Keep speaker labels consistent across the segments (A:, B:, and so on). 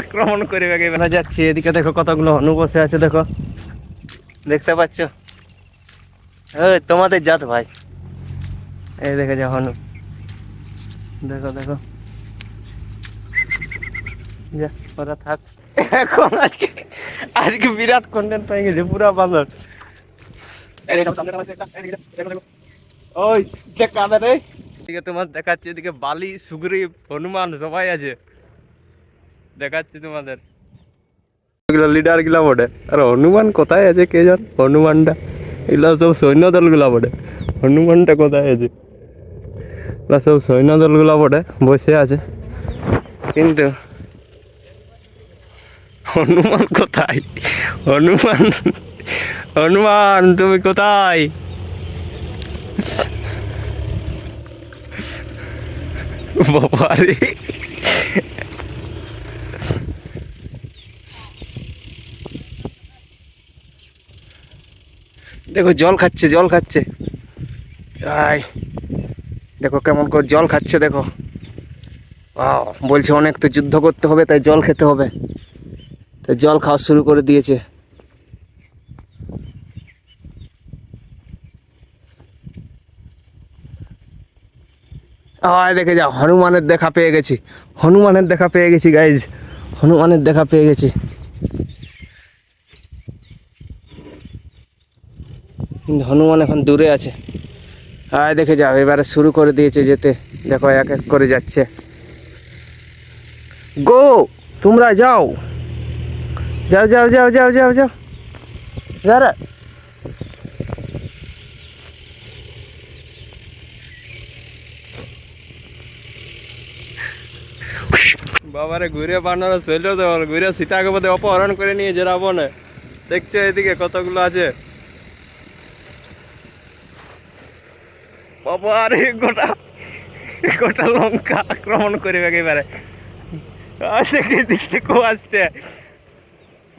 A: আক্রমণ করে বেলা যাচ্ছি। এদিকে দেখো কতগুলো হনু বসে আছে, দেখো দেখতে পাচ্ছ? তোমাদের জাত ভাই, এই দেখে যা হনু, দেখো দেখো, যা ওরা থাক। এখন আজকে আজকে বিরাট কন্টেন্ট পেয়ে গেছে, পুরা বান্দর। ওই দেখ কাদের, এদিকে তোমার দেখাচ্ছে, এদিকে বালি, সুগ্রীব, হনুমান সবাই আছে, দেখাচ্ছি তোমাদের। লিডার গুলা বটে, আর হনুমান কোথায় আছে কে জান? হনুমানটা, এগুলা সব সৈন্য দল গুলা বটে, হনুমানটা কোথায় আছে? এগুলা সব সৈন্য দল গুলা বটে, বসে আছে। কিন্তু হনুমান কোথায়? হনুমান, হনুমান তুমি কোথায়? বাবারে, দেখো জল খাচ্ছে, জল খাচ্ছে। আয় দেখো কেমন করে জল খাচ্ছে, দেখো। বলছে অনেক তো যুদ্ধ করতে হবে, তাই জল খেতে হবে, তাই জল খাওয়া শুরু করে দিয়েছে। দেখে যাও, হনুমানের দেখা পেয়ে গেছি, হনুমানের দেখা পেয়ে গেছি গাইজ, হনুমানের দেখা পেয়ে গেছি। কিন্তু হনুমান এখন দূরে আছে। দেখে যাও, এবারে শুরু করে দিয়েছে যেতে, দেখো এক এক করে যাচ্ছে। গো, তোমরা যাও, যাও যাও যাও যাও যাও যাও, যারা বাবারে ঘুরে বানানো শৈল তো ঘুরে সীতাকে বোধহয় অপহরণ করে নিয়ে যে রাবণে, দেখছো এদিকে কতগুলো আছে। বাবারে গোটা গোটা লঙ্কা আক্রমণ করবে একেবারে। দেখে দিক থেকেও আসছে,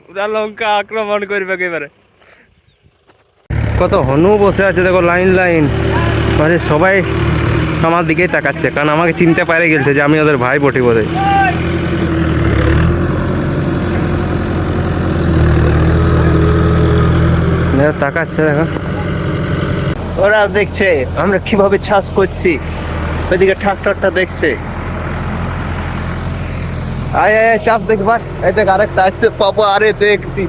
A: পুরা লঙ্কা আক্রমণ করবে একেবারে। কত হনু বসে আছে দেখো, লাইন লাইন, মানে সবাই আমার দিকেই তাকাচ্ছে, কারণ আমাকে চিনতে পারে গেছে যে আমি ওদের ভাই বটি বোধ হয়। তাকাচ্ছে দেখো, ওরা দেখছে আমরা কিভাবে চাষ করছি, ওইদিকে ট্রাক্টরটা দেখছে। আয় আয় চাষ দেখবার, এই দেখ আরেকটা আসছে, পাবো আরে দেখছি,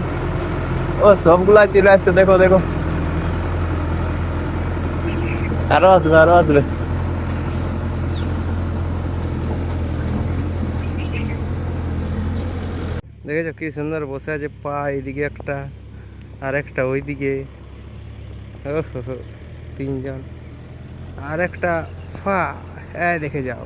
A: ও সবগুলা চলে আসছে, দেখো দেখো, আরো আসবে আরো আসবে। দেখেছো কি সুন্দর বসে আছে, পা এইদিকে একটা আর একটা ওইদিকে, তিনজন, আর একটা ফা, দেখে যাও।